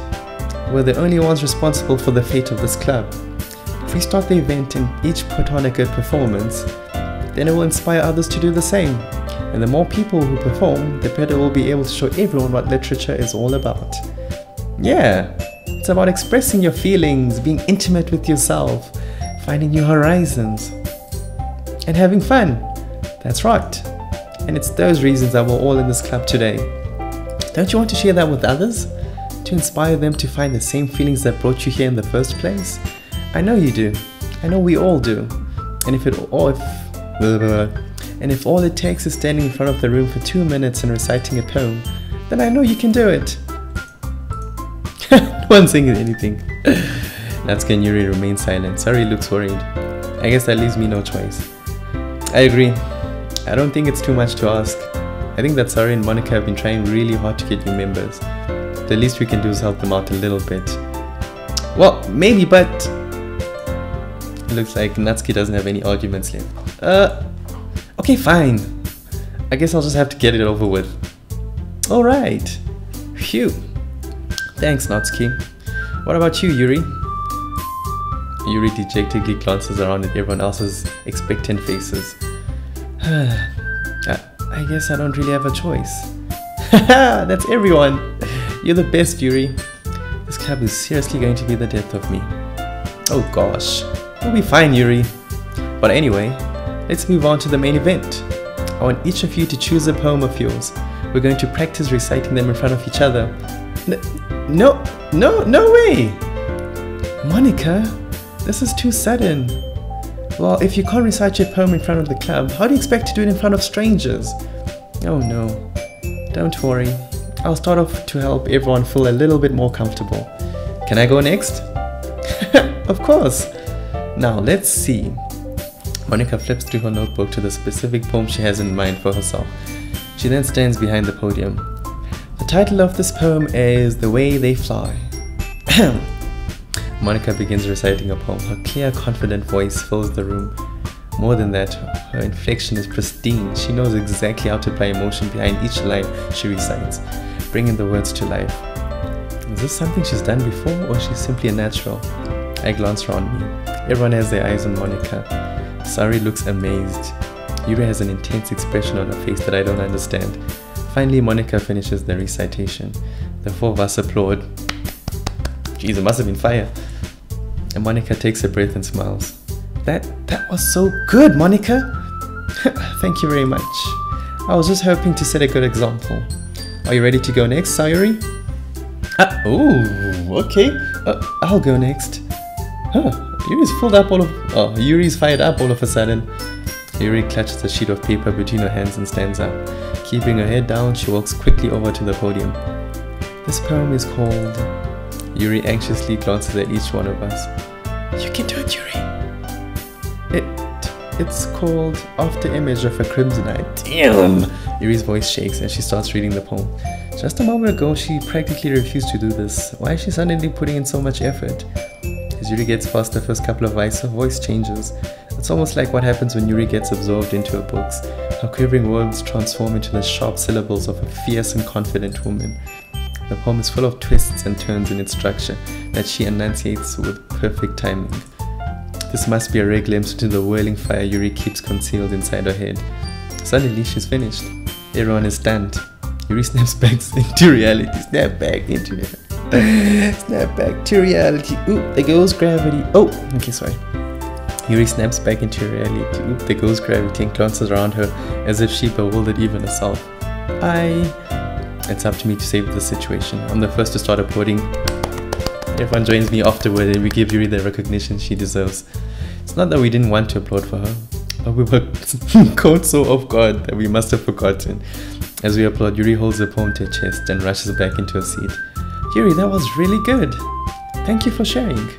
We're the only ones responsible for the fate of this club. If we start the event and each put on a good performance, then it will inspire others to do the same. And the more people who perform, the better we'll be able to show everyone what literature is all about. Yeah, it's about expressing your feelings, being intimate with yourself, finding new horizons, and having fun. That's right. And it's those reasons that we're all in this club today. Don't you want to share that with others? To inspire them to find the same feelings that brought you here in the first place? I know you do. I know we all do. And if all it takes is standing in front of the room for 2 minutes and reciting a poem, then I know you can do it. No one's saying anything. Natsuki and Yuri remain silent. Sayori looks worried. I guess that leaves me no choice. I agree. I don't think it's too much to ask. I think that Sayori and Monika have been trying really hard to get new members. The least we can do is help them out a little bit. Well, maybe, but it looks like Natsuki doesn't have any arguments left. Okay, fine. I guess I'll just have to get it over with. Alright. Phew. Thanks, Natsuki. What about you, Yuri? Yuri dejectedly glances around at everyone else's expectant faces. I guess I don't really have a choice. Haha, that's everyone. You're the best, Yuri. This club is seriously going to be the death of me. Oh gosh. We'll be fine, Yuri. But anyway, let's move on to the main event. I want each of you to choose a poem of yours. We're going to practice reciting them in front of each other. No way! Monika, this is too sudden. Well, if you can't recite your poem in front of the club, how do you expect to do it in front of strangers? Oh no. Don't worry. I'll start off to help everyone feel a little bit more comfortable. Can I go next? Of course. Now, let's see. Monika flips through her notebook to the specific poem she has in mind for herself. She then stands behind the podium. The title of this poem is The Way They Fly. Monika begins reciting a poem. Her clear, confident voice fills the room. More than that, her inflection is pristine. She knows exactly how to apply emotion behind each line she recites, bringing the words to life. Is this something she's done before, or is she simply a natural? I glance around me. Everyone has their eyes on Monika. Sayori looks amazed. Yuri has an intense expression on her face that I don't understand. Finally, Monika finishes the recitation. The four of us applaud. Jeez, it must have been fire. And Monika takes a breath and smiles. That was so good, Monika! Thank you very much. I was just hoping to set a good example. Are you ready to go next, Sayori? Okay. I'll go next. Yuri's fired up all of a sudden. Yuri clutches a sheet of paper between her hands and stands up. Keeping her head down, she walks quickly over to the podium. This poem is called... Yuri anxiously glances at each one of us. You can do it, Yuri. It's called After Image of a Crimsonite. Damn! Yuri's voice shakes as she starts reading the poem. Just a moment ago, she practically refused to do this. Why is she suddenly putting in so much effort? As Yuri gets past the first couple of lines, her voice changes. It's almost like what happens when Yuri gets absorbed into her books. Her quivering words transform into the sharp syllables of a fierce and confident woman. The poem is full of twists and turns in its structure that she enunciates with perfect timing. This must be a rare glimpse into the whirling fire Yuri keeps concealed inside her head. Suddenly, she's finished. Everyone is stunned. Yuri snaps back into reality. Snap back to reality. Oop, there goes gravity. Oh, okay, sorry. Yuri snaps back into reality. Oop, there goes gravity, and glances around her as if she bewildered even herself. It's up to me to save the situation. I'm the first to start applauding. Everyone joins me afterward and we give Yuri the recognition she deserves. It's not that we didn't want to applaud for her, but we were caught so off guard that we must have forgotten. As we applaud, Yuri holds the poem to her chest and rushes back into her seat. Yuri, that was really good. Thank you for sharing.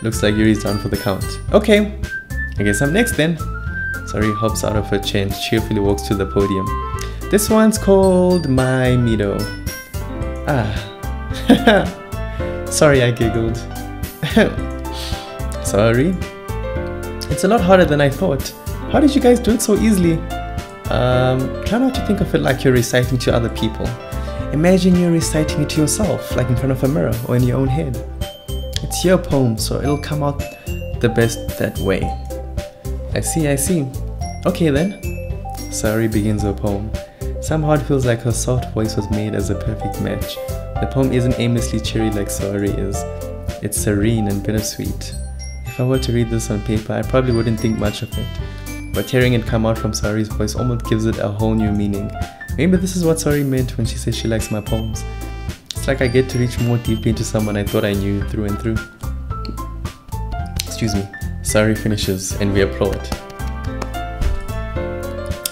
Looks like Yuri's down for the count. Okay, I guess I'm next then. Sayori hops out of her chair and cheerfully walks to the podium. This one's called My Mido. Sorry, I giggled. Sorry. It's a lot harder than I thought. How did you guys do it so easily? Try not to think of it like you're reciting to other people. Imagine you're reciting it to yourself, like in front of a mirror or in your own head. It's your poem, so it'll come out the best that way. I see. Okay then. Sayori begins her poem. Somehow it feels like her soft voice was made as a perfect match. The poem isn't aimlessly cheery like Sayori is. It's serene and bittersweet. If I were to read this on paper, I probably wouldn't think much of it. But hearing it come out from Sayori's voice almost gives it a whole new meaning. Maybe this is what Sayori meant when she says she likes my poems. It's like I get to reach more deeply into someone I thought I knew through and through. Excuse me. Sayori finishes and we applaud.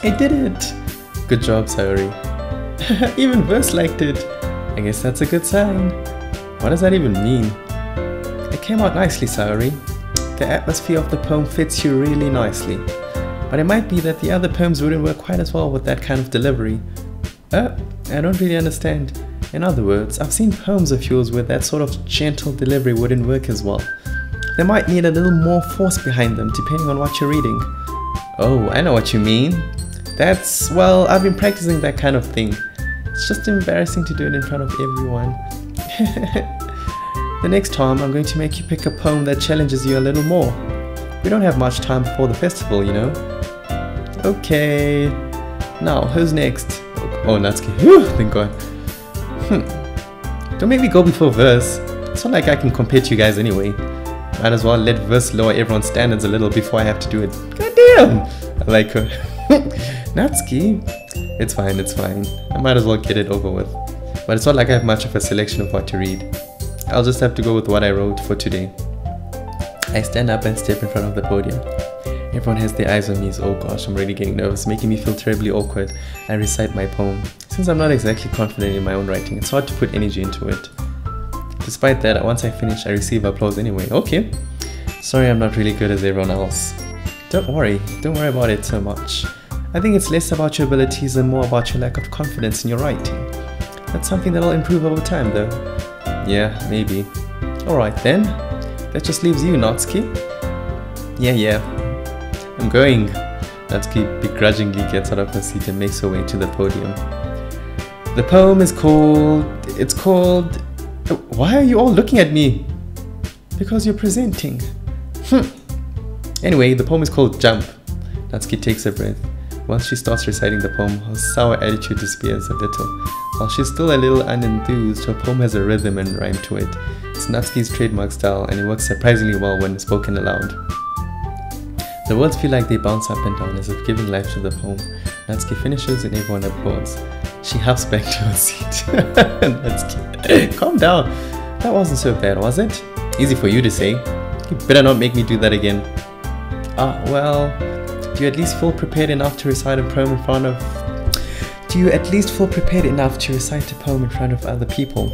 I did it! Good job, Sayori. Even verse liked it. I guess that's a good sign. What does that even mean? It came out nicely, Sayori. The atmosphere of the poem fits you really nicely. But it might be that the other poems wouldn't work quite as well with that kind of delivery. I don't really understand. In other words, I've seen poems of yours where that sort of gentle delivery wouldn't work as well. They might need a little more force behind them depending on what you're reading. Oh, I know what you mean. Well, I've been practicing that kind of thing. It's just embarrassing to do it in front of everyone. The next time, I'm going to make you pick a poem that challenges you a little more. We don't have much time before the festival, you know. Okay. Now, who's next? Oh, Natsuki. Whew, thank God. Don't make me go before verse. It's not like I can compare to you guys anyway. Might as well let verse lower everyone's standards a little before I have to do it. God damn! I like her. Natsuki. It's fine, it's fine. I might as well get it over with. But it's not like I have much of a selection of what to read. I'll just have to go with what I wrote for today. I stand up and step in front of the podium. Everyone has their eyes on me, so oh gosh, I'm really getting nervous, making me feel terribly awkward. I recite my poem. Since I'm not exactly confident in my own writing, it's hard to put energy into it. Despite that, once I finish, I receive applause anyway. Okay. Sorry I'm not really good as everyone else. Don't worry about it so much. I think it's less about your abilities and more about your lack of confidence in your writing. That's something that'll improve over time though. Yeah, maybe. Alright then. That just leaves you, Natsuki. Yeah. I'm going. Natsuki begrudgingly gets out of her seat and makes her way to the podium. The poem is called... It's called... Why are you all looking at me? Because you're presenting. Anyway, the poem is called Jump. Natsuki takes a breath. Once she starts reciting the poem, her sour attitude disappears a little. While she's still a little unenthused, her poem has a rhythm and rhyme to it. It's Natsuki's trademark style, and it works surprisingly well when spoken aloud. The words feel like they bounce up and down as if giving life to the poem. Natsuki finishes and everyone applauds. She huffs back to her seat. Natsuki, calm down. That wasn't so bad, was it? Easy for you to say. You better not make me do that again. Well, do you at least feel prepared enough to recite a poem in front of... other people?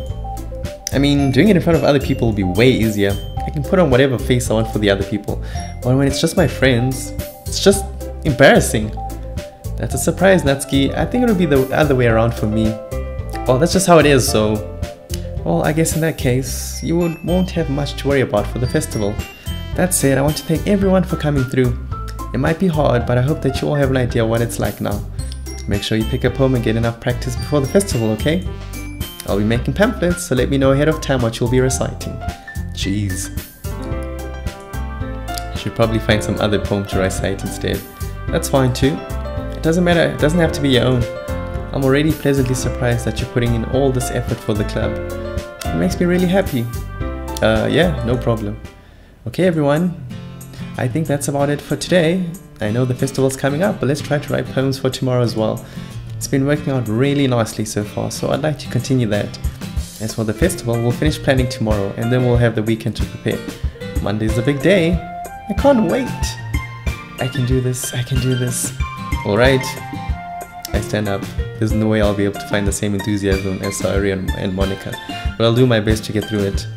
I mean, doing it in front of other people will be way easier. I can put on whatever face I want for the other people. But when it's just my friends, it's just embarrassing. That's a surprise, Natsuki. I think it'll be the other way around for me. Well, that's just how it is, so... Well, I guess in that case, you won't have much to worry about for the festival. That said, I want to thank everyone for coming through. It might be hard, but I hope that you all have an idea what it's like now. Make sure you pick a poem and get enough practice before the festival, okay? I'll be making pamphlets, so let me know ahead of time what you'll be reciting. Jeez. I should probably find some other poem to recite instead. That's fine too. It doesn't matter, it doesn't have to be your own. I'm already pleasantly surprised that you're putting in all this effort for the club. It makes me really happy. Yeah, no problem. Okay everyone, I think that's about it for today. I know the festival's coming up, but let's try to write poems for tomorrow as well. It's been working out really nicely so far, so I'd like to continue that. As for the festival, we'll finish planning tomorrow and then we'll have the weekend to prepare. Monday's the big day. I can't wait. I can do this, I can do this. Alright. I stand up. There's no way I'll be able to find the same enthusiasm as Sayori and Monika, but I'll do my best to get through it.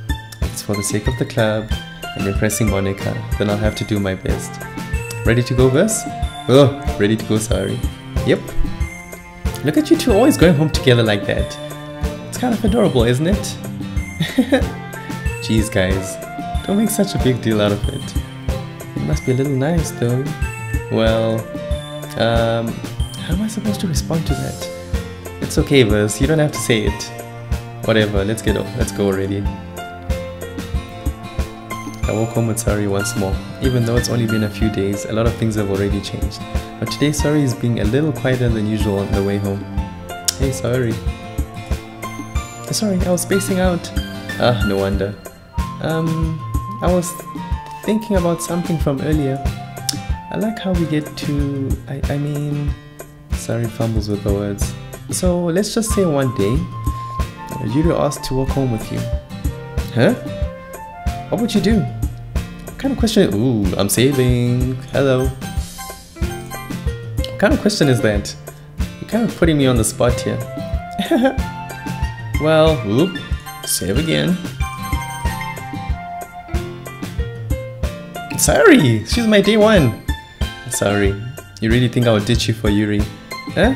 If it's for the sake of the club and impressing Monika, then I'll have to do my best. Ready to go, verse? Oh, ready to go, Sayori. Yep. Look at you two always going home together like that. It's kind of adorable, isn't it? Jeez, guys. Don't make such a big deal out of it. It must be a little nice, though. Well, how am I supposed to respond to that? It's okay, verse. You don't have to say it. Whatever. Let's go already. I walk home with Sayori once more. Even though it's only been a few days, a lot of things have already changed. But today Sayori is being a little quieter than usual on the way home. Hey Sayori. Sorry, I was spacing out. No wonder. I was thinking about something from earlier. I like how we get to... I mean... Sayori fumbles with the words. So let's just say one day, Yuri asked to walk home with you. Huh? What would you do? What kind of question? Ooh, I'm saving. Hello. What kind of question is that? You're kind of putting me on the spot here. Well, whoop. Save again. Sorry, she's my day one. Sorry, you really think I would ditch you for Yuri? Huh?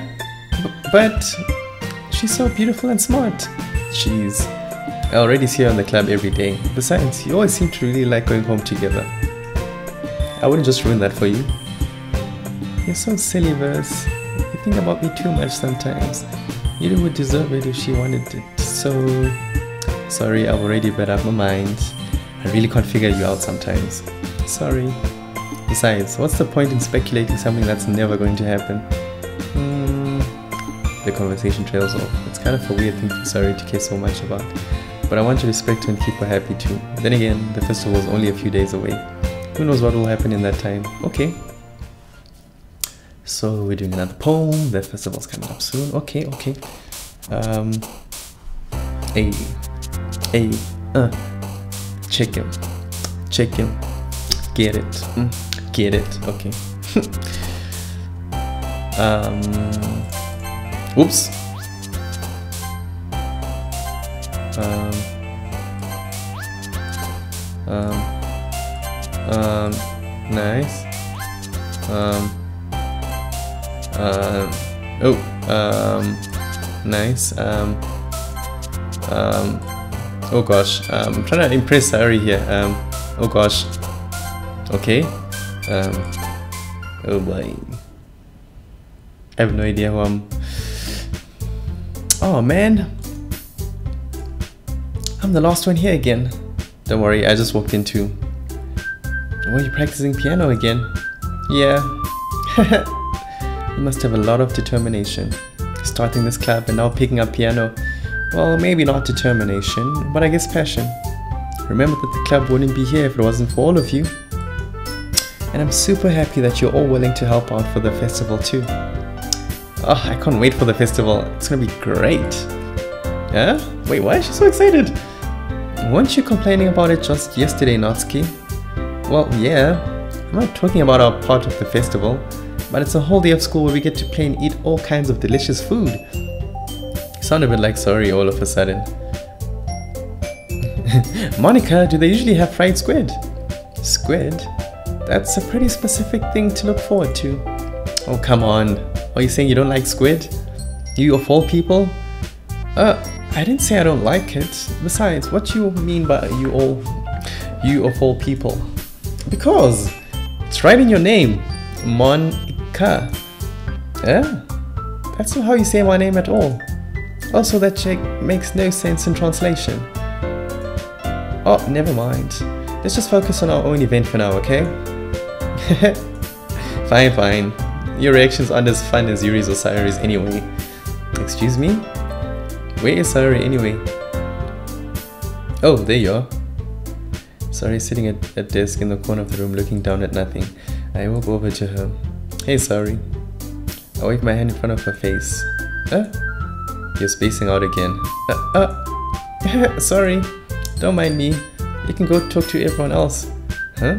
But she's so beautiful and smart. Jeez. I already see her in the club every day. Besides, you always seem to really like going home together. I wouldn't just ruin that for you. You're so silly, Verse. You think about me too much sometimes. Yuri would deserve it if she wanted it. So... Sorry, I've already made up my mind. I really can't figure you out sometimes. Sorry. Besides, what's the point in speculating something that's never going to happen? The conversation trails off. It's kind of a weird thing for Sayori to care so much about. but I want to respect her and keep her happy too. Then again, the festival is only a few days away. Who knows what will happen in that time? Okay. So we're doing another poem. The festival's coming up soon. Okay, okay. Check him. Check him. Get it. Get it. Okay. Whoops. Nice. Nice. Oh gosh. I'm trying to impress Sayori here. Oh gosh. Okay. Oh boy. I have no idea who I'm. Oh man. I'm the last one here again. Don't worry, I just walked into. Were you practicing piano again? Yeah. You must have a lot of determination. Starting this club and now picking up piano. Well, maybe not determination, but I guess passion. Remember that the club wouldn't be here if it wasn't for all of you. And I'm super happy that you're all willing to help out for the festival too. Oh, I can't wait for the festival. It's gonna be great. Yeah? Wait, why is she so excited? Weren't you complaining about it just yesterday, Natsuki? Well, yeah. I'm not talking about our part of the festival, but it's a whole day of school where we get to play and eat all kinds of delicious food. You sound a bit like Sayori all of a sudden. Monika, do they usually have fried squid? Squid? That's a pretty specific thing to look forward to. Oh, come on. Are you saying you don't like squid? You of all people? I didn't say I don't like it. Besides, what do you mean by you of all people? Because it's right in your name. Monika. Yeah? That's not how you say my name at all. Also, that check makes no sense in translation. Oh, never mind. Let's just focus on our own event for now, okay? Fine, fine. Your reactions aren't as fun as Yuri's or Sayori's anyway. Excuse me? Where is Sayori anyway? Oh, there you are. Sayori sitting at a desk in the corner of the room looking down at nothing. I walk over to her. Hey Sayori. I wave my hand in front of her face. You're spacing out again. Sorry. Don't mind me. You can go talk to everyone else. Huh?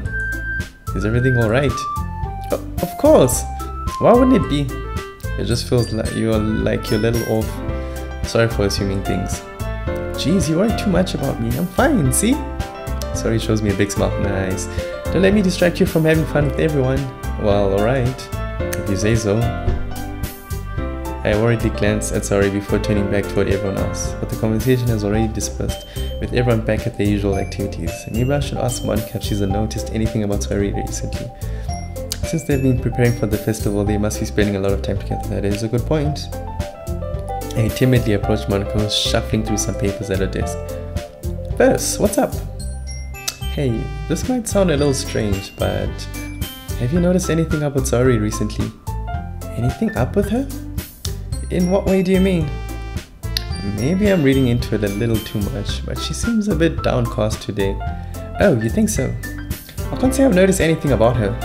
Is everything alright? Of course. Why wouldn't it be? It just feels like you're a little off. Sorry for assuming things. Jeez, you worry too much about me. I'm fine, see? Sayori shows me a big smile. Nice. Don't let me distract you from having fun with everyone. Well, alright. If you say so. I worriedly glance at Sayori before turning back toward everyone else, but the conversation has already dispersed, with everyone back at their usual activities. Maybe I should ask Monika if she's noticed anything about Sayori recently. Since they've been preparing for the festival, they must be spending a lot of time together. That is a good point. I timidly approached Monika, who was shuffling through some papers at her desk. First, what's up? Hey, this might sound a little strange, but have you noticed anything up with Sayori recently? Anything up with her? In what way do you mean? Maybe I'm reading into it a little too much, but she seems a bit downcast today. Oh, you think so? I can't say I've noticed anything about her.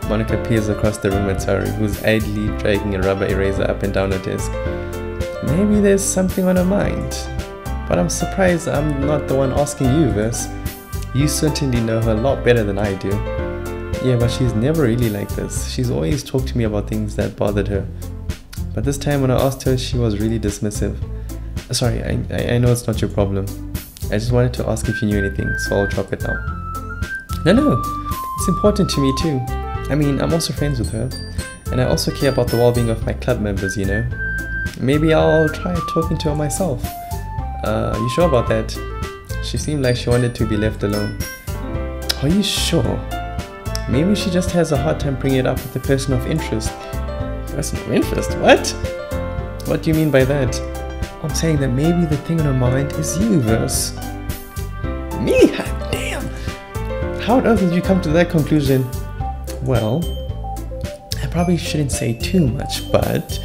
Monika peers across the room at Sayori, who's idly dragging a rubber eraser up and down her desk. Maybe there's something on her mind. But I'm surprised I'm not the one asking you this. You certainly know her a lot better than I do. Yeah, but she's never really like this. She's always talked to me about things that bothered her. But this time when I asked her, she was really dismissive. Sorry, I know it's not your problem. I just wanted to ask if you knew anything, so I'll drop it now. No, it's important to me too. I mean, I'm also friends with her. And I also care about the well-being of my club members, you know. Maybe I'll try talking to her myself. You sure about that? She seemed like she wanted to be left alone. Are you sure? Maybe she just has a hard time bringing it up with the person of interest. Person of interest? What? What do you mean by that? I'm saying that maybe the thing on her mind is you, Verse. Me? Damn! How on earth did you come to that conclusion? Well, I probably shouldn't say too much, but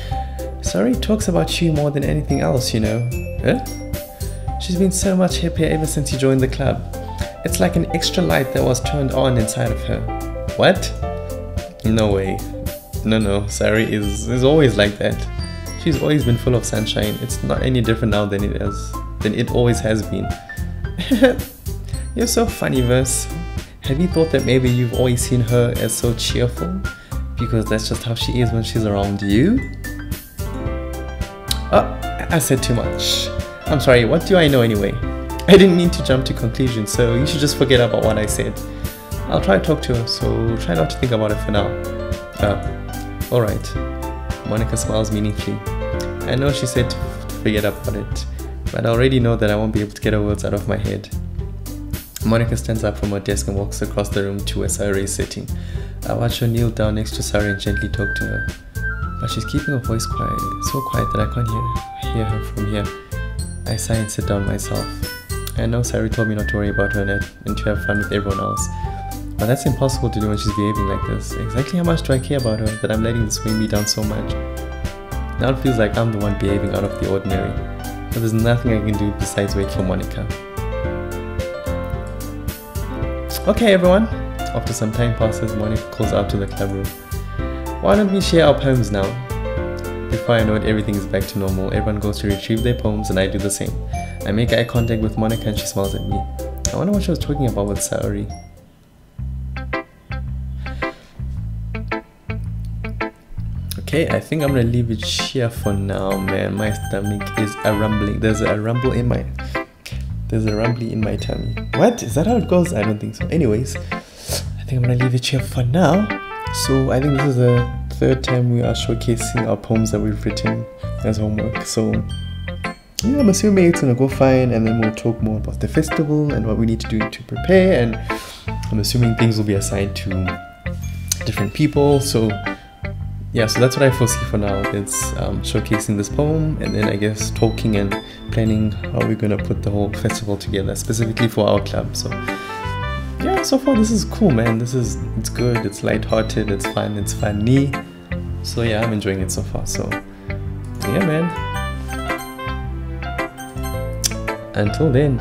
Sayori talks about you more than anything else, you know. Huh? She's been so much happier ever since you joined the club. It's like an extra light that was turned on inside of her. What? No way. No, Sayori is always like that. She's always been full of sunshine. It's not any different now than it always has been. You're so funny, Verse. Have you thought that maybe you've always seen her as so cheerful? Because that's just how she is when she's around you? Oh, I said too much. I'm sorry, what do I know anyway? I didn't mean to jump to conclusions, so you should just forget about what I said. I'll try to talk to her, so try not to think about it for now. Alright. Monika smiles meaningfully. I know she said to forget about it, but I already know that I won't be able to get her words out of my head. Monika stands up from her desk and walks across the room to where Sayori is sitting. I watch her kneel down next to Sayori and gently talk to her. But she's keeping her voice quiet, so quiet that I can't hear her from here. I sigh and sit down myself. I know Sayori told me not to worry about her and to have fun with everyone else. But that's impossible to do when she's behaving like this. Exactly how much do I care about her that I'm letting this weigh me down so much? Now it feels like I'm the one behaving out of the ordinary. But there's nothing I can do besides wait for Monika. Okay everyone, after some time passes, Monika calls out to the club room. Why don't we share our poems now? Before I know it, everything is back to normal. Everyone goes to retrieve their poems and I do the same. I make eye contact with Monika and she smiles at me. I wonder what she was talking about with Sayori. Okay, I think I'm gonna leave it here for now, man. My stomach is rumbling. There's a rumble in my tummy. What? Is that how it goes? I don't think so. Anyways, I think I'm gonna leave it here for now. So I think this is the third time we are showcasing our poems that we've written as homework. So yeah, I'm assuming it's gonna go fine, and then we'll talk more about the festival and what we need to do to prepare, and I'm assuming things will be assigned to different people. So yeah, so that's what I foresee for now. It's showcasing this poem, and then I guess talking and planning how we're gonna put the whole festival together, specifically for our club. So yeah, so far this is cool, man. It's good, it's lighthearted, it's fun, it's funny. So yeah, I'm enjoying it so far. So yeah, man. Until then.